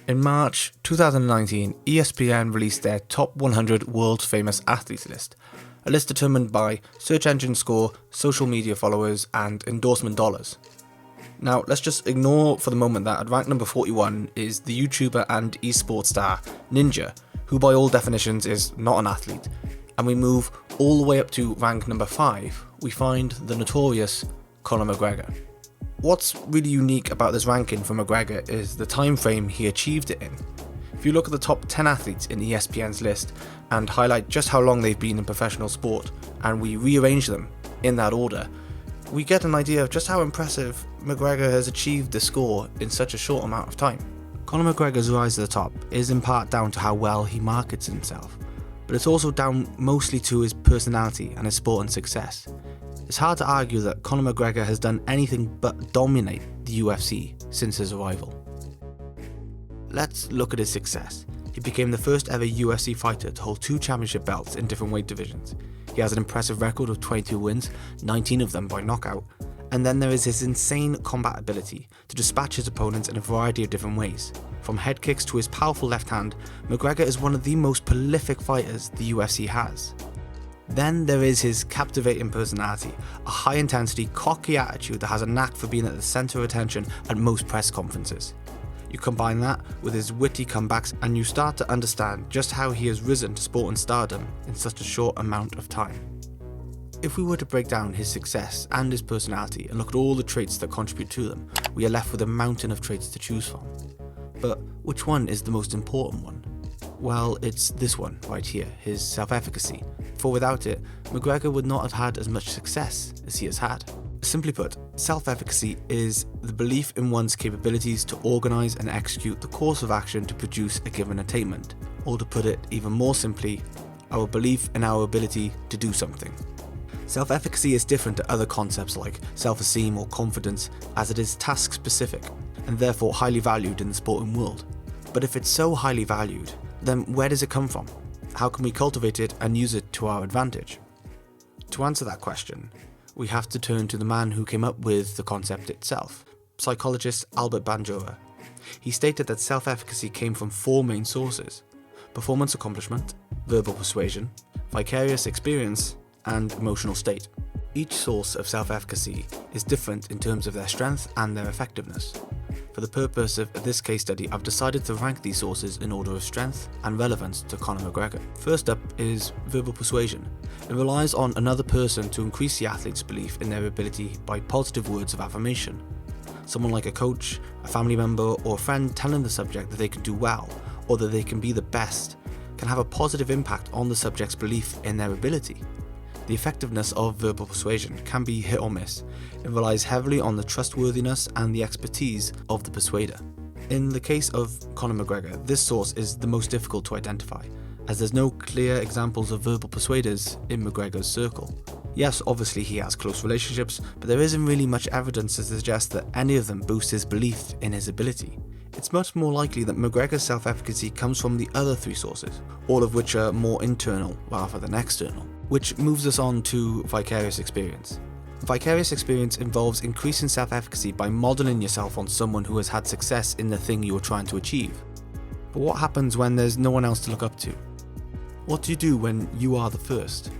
In March 2019, ESPN released their top 100 world famous athletes list, a list determined by search engine score, social media followers, and endorsement dollars. Now, let's just ignore for the moment that at rank number 41 is the YouTuber and esports star Ninja, who by all definitions is not an athlete, and we move all the way up to rank number 5, we find the notorious Conor McGregor. What's really unique about this ranking for McGregor is the time frame he achieved it in. If you look at the top 10 athletes in ESPN's list and highlight just how long they've been in professional sport, and we rearrange them in that order, we get an idea of just how impressive McGregor has achieved the score in such a short amount of time. Conor McGregor's rise to the top is in part down to how well he markets himself, but it's also down mostly to his personality and his sporting success. It's hard to argue that Conor McGregor has done anything but dominate the UFC since his arrival. Let's look at his success. He became the first ever UFC fighter to hold 2 championship belts in different weight divisions. He has an impressive record of 22 wins, 19 of them by knockout, and then there is his insane combat ability to dispatch his opponents in a variety of different ways. From head kicks to his powerful left hand, McGregor is one of the most prolific fighters the UFC has. Then there is his captivating personality, a high-intensity, cocky attitude that has a knack for being at the centre of attention at most press conferences. You combine that with his witty comebacks and you start to understand just how he has risen to sport and stardom in such a short amount of time. If we were to break down his success and his personality and look at all the traits that contribute to them, we are left with a mountain of traits to choose from. But which one is the most important one? Well, it's this one right here, his self-efficacy. For without it, McGregor would not have had as much success as he has had. Simply put, self-efficacy is the belief in one's capabilities to organise and execute the course of action to produce a given attainment. Or to put it even more simply, our belief in our ability to do something. Self-efficacy is different to other concepts like self-esteem or confidence, as it is task-specific and therefore highly valued in the sporting world. But if it's so highly valued, then where does it come from? How can we cultivate it and use it to our advantage? To answer that question, we have to turn to the man who came up with the concept itself, psychologist Albert Bandura. He stated that self-efficacy came from 4 main sources: performance accomplishment, verbal persuasion, vicarious experience, and emotional state. Each source of self-efficacy is different in terms of their strength and their effectiveness. For the purpose of this case study, I've decided to rank these sources in order of strength and relevance to Conor McGregor. First up is verbal persuasion. It relies on another person to increase the athlete's belief in their ability by positive words of affirmation. Someone like a coach, a family member, or a friend telling the subject that they can do well or that they can be the best can have a positive impact on the subject's belief in their ability. The effectiveness of verbal persuasion can be hit or miss. It relies heavily on the trustworthiness and the expertise of the persuader. In the case of Conor McGregor, this source is the most difficult to identify, as there's no clear examples of verbal persuaders in McGregor's circle. Yes, obviously he has close relationships, but there isn't really much evidence to suggest that any of them boost his belief in his ability. It's much more likely that McGregor's self-efficacy comes from the other 3 sources, all of which are more internal rather than external. Which moves us on to vicarious experience. Vicarious experience involves increasing self-efficacy by modelling yourself on someone who has had success in the thing you are trying to achieve. But what happens when there's no one else to look up to? What do you do when you are the first?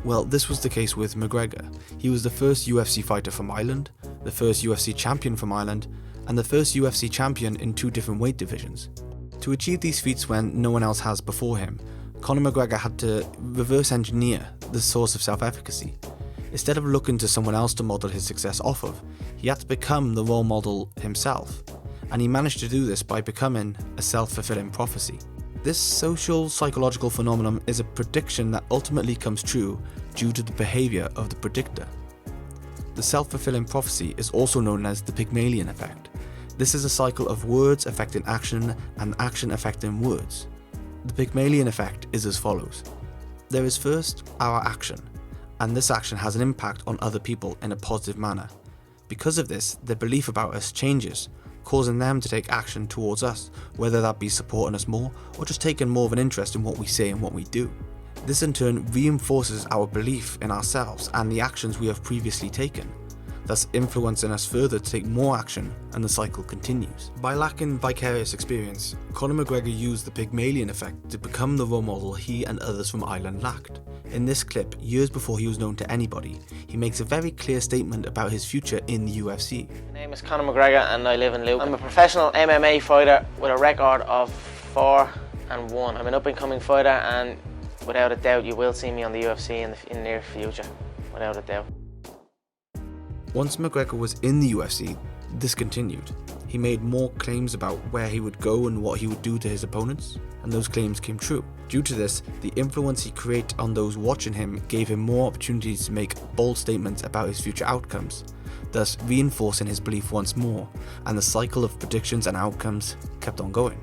Well, this was the case with McGregor. He was the first UFC fighter from Ireland, the first UFC champion from Ireland, and the first UFC champion in 2 different weight divisions. To achieve these feats when no one else has before him, Conor McGregor had to reverse engineer the source of self-efficacy. Instead of looking to someone else to model his success off of, he had to become the role model himself, and he managed to do this by becoming a self-fulfilling prophecy. This social psychological phenomenon is a prediction that ultimately comes true due to the behaviour of the predictor. The self-fulfilling prophecy is also known as the Pygmalion effect. This is a cycle of words affecting action and action affecting words. The Pygmalion effect is as follows. There is first our action, and this action has an impact on other people in a positive manner. Because of this, their belief about us changes, causing them to take action towards us, whether that be supporting us more or just taking more of an interest in what we say and what we do. This in turn reinforces our belief in ourselves and the actions we have previously taken. thus influencing us further to take more action, and the cycle continues. By lacking vicarious experience, Conor McGregor used the Pygmalion effect to become the role model he and others from Ireland lacked. In this clip, years before he was known to anybody, he makes a very clear statement about his future in the UFC. My name is Conor McGregor and I live in Luke. I'm a professional MMA fighter with a record of 4-1. I'm an up-and-coming fighter, and without a doubt you will see me on the UFC in the near future, without a doubt. Once McGregor was in the UFC, this continued. He made more claims about where he would go and what he would do to his opponents, and those claims came true. Due to this, the influence he created on those watching him gave him more opportunities to make bold statements about his future outcomes, thus reinforcing his belief once more, and the cycle of predictions and outcomes kept on going.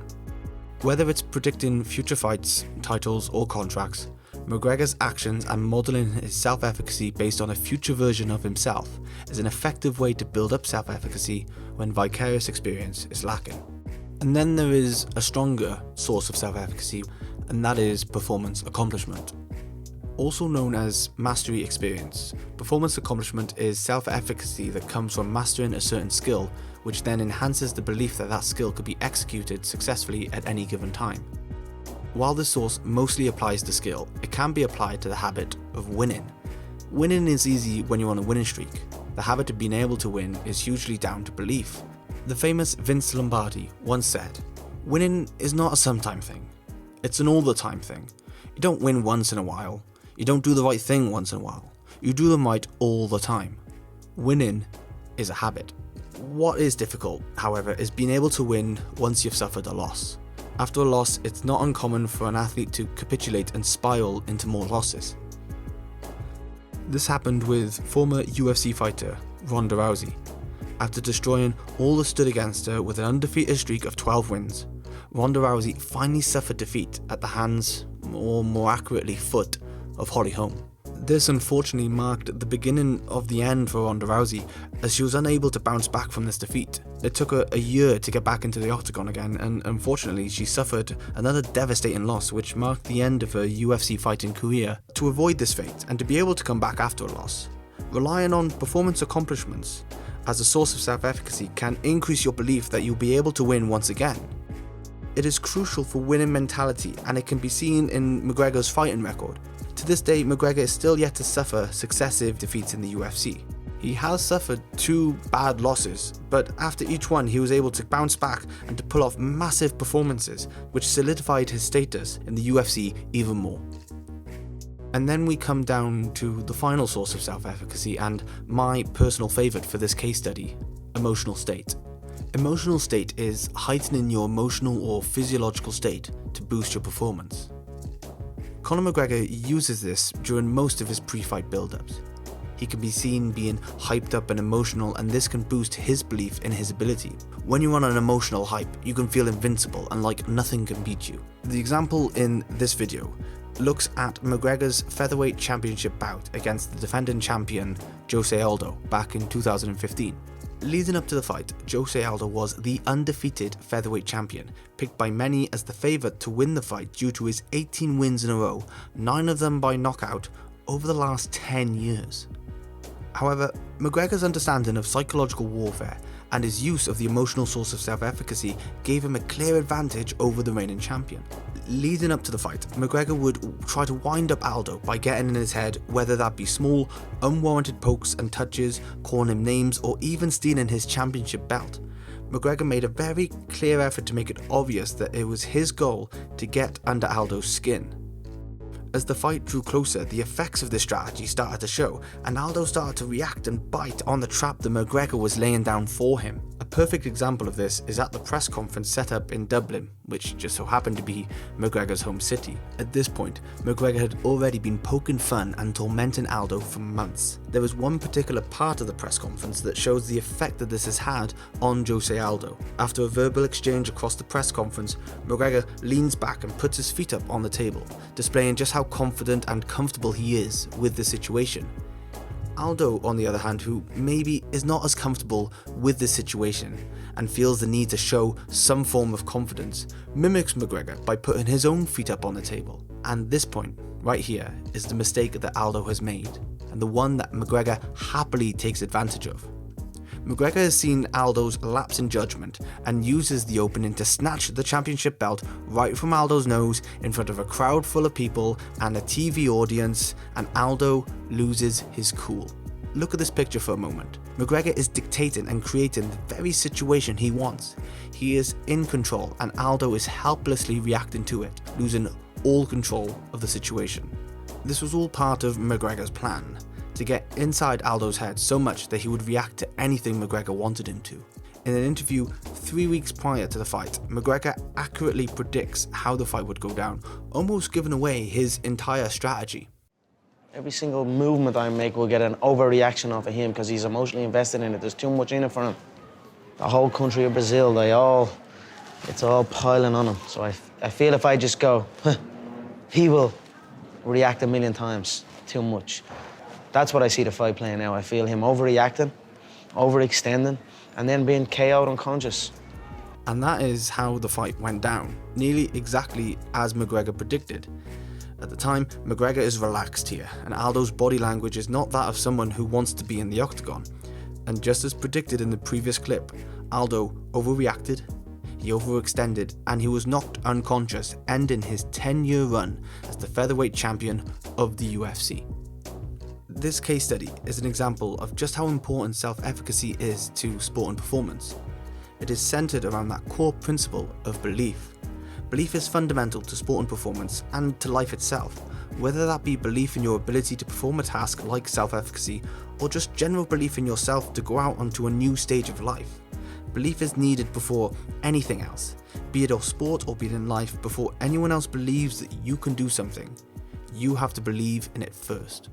Whether it's predicting future fights, titles, or contracts, McGregor's actions and modelling his self-efficacy based on a future version of himself is an effective way to build up self-efficacy when vicarious experience is lacking. And then there is a stronger source of self-efficacy, and that is performance accomplishment. Also known as mastery experience, performance accomplishment is self-efficacy that comes from mastering a certain skill, which then enhances the belief that that skill could be executed successfully at any given time. While this source mostly applies to skill, it can be applied to the habit of winning. Winning is easy when you're on a winning streak. The habit of being able to win is hugely down to belief. The famous Vince Lombardi once said, "Winning is not a sometime thing, it's an all the time thing. You don't win once in a while, you don't do the right thing once in a while, you do them right all the time." Winning is a habit. What is difficult, however, is being able to win once you've suffered a loss. After a loss, it's not uncommon for an athlete to capitulate and spiral into more losses. This happened with former UFC fighter Ronda Rousey. After destroying all that stood against her with an undefeated streak of 12 wins, Ronda Rousey finally suffered defeat at the hands, or more accurately foot, of Holly Holm. This unfortunately marked the beginning of the end for Ronda Rousey, as she was unable to bounce back from this defeat. It took her a year to get back into the octagon again, and unfortunately she suffered another devastating loss which marked the end of her UFC fighting career. To avoid this fate and to be able to come back after a loss, relying on performance accomplishments as a source of self-efficacy can increase your belief that you'll be able to win once again. It is crucial for winning mentality, and it can be seen in McGregor's fighting record. To this day, McGregor is still yet to suffer successive defeats in the UFC. He has suffered 2 bad losses, but after each one he was able to bounce back and to pull off massive performances, which solidified his status in the UFC even more. And then we come down to the final source of self-efficacy, and my personal favourite for this case study, emotional state. Emotional state is heightening your emotional or physiological state to boost your performance. Conor McGregor uses this during most of his pre-fight build-ups. He can be seen being hyped up and emotional, and this can boost his belief in his ability. When you're on an emotional hype, you can feel invincible and like nothing can beat you. The example in this video looks at McGregor's featherweight championship bout against the defending champion Jose Aldo back in 2015. Leading up to the fight, Jose Aldo was the undefeated featherweight champion, picked by many as the favourite to win the fight due to his 18 wins in a row, 9 of them by knockout, over the last 10 years. However, McGregor's understanding of psychological warfare and his use of the emotional source of self-efficacy gave him a clear advantage over the reigning champion. Leading up to the fight, McGregor would try to wind up Aldo by getting in his head, whether that be small, unwarranted pokes and touches, calling him names, or even stealing his championship belt. McGregor made a very clear effort to make it obvious that it was his goal to get under Aldo's skin. As the fight drew closer, the effects of this strategy started to show, and Aldo started to react and bite on the trap that McGregor was laying down for him. A perfect example of this is at the press conference set up in Dublin, which just so happened to be McGregor's home city. At this point, McGregor had already been poking fun and tormenting Aldo for months. There was one particular part of the press conference that shows the effect that this has had on Jose Aldo. After a verbal exchange across the press conference, McGregor leans back and puts his feet up on the table, displaying just how confident and comfortable he is with the situation. Aldo, on the other hand, who maybe is not as comfortable with this situation and feels the need to show some form of confidence, mimics McGregor by putting his own feet up on the table. And this point, right here, is the mistake that Aldo has made, and the one that McGregor happily takes advantage of. McGregor has seen Aldo's lapse in judgment and uses the opening to snatch the championship belt right from Aldo's nose in front of a crowd full of people and a TV audience, and Aldo loses his cool. Look at this picture for a moment. McGregor is dictating and creating the very situation he wants. He is in control and Aldo is helplessly reacting to it, losing all control of the situation. This was all part of McGregor's plan, to get inside Aldo's head so much that he would react to anything McGregor wanted him to. In an interview 3 weeks prior to the fight, McGregor accurately predicts how the fight would go down, almost giving away his entire strategy. Every single movement I make will get an overreaction off of him because he's emotionally invested in it. There's too much in it for him. The whole country of Brazil, it's all piling on him. So I feel if I just go, he will react a million times too much. That's what I see the fight playing now. I feel him overreacting, overextending, and then being KO'd unconscious. And that is how the fight went down, nearly exactly as McGregor predicted. At the time, McGregor is relaxed here, and Aldo's body language is not that of someone who wants to be in the octagon. And just as predicted in the previous clip, Aldo overreacted, he overextended, and he was knocked unconscious, ending his 10-year run as the featherweight champion of the UFC. This case study is an example of just how important self-efficacy is to sport and performance. It is centered around that core principle of belief. Belief is fundamental to sport and performance and to life itself, whether that be belief in your ability to perform a task like self-efficacy or just general belief in yourself to go out onto a new stage of life. Belief is needed before anything else, be it in sport or be it in life. Before anyone else believes that you can do something, you have to believe in it first.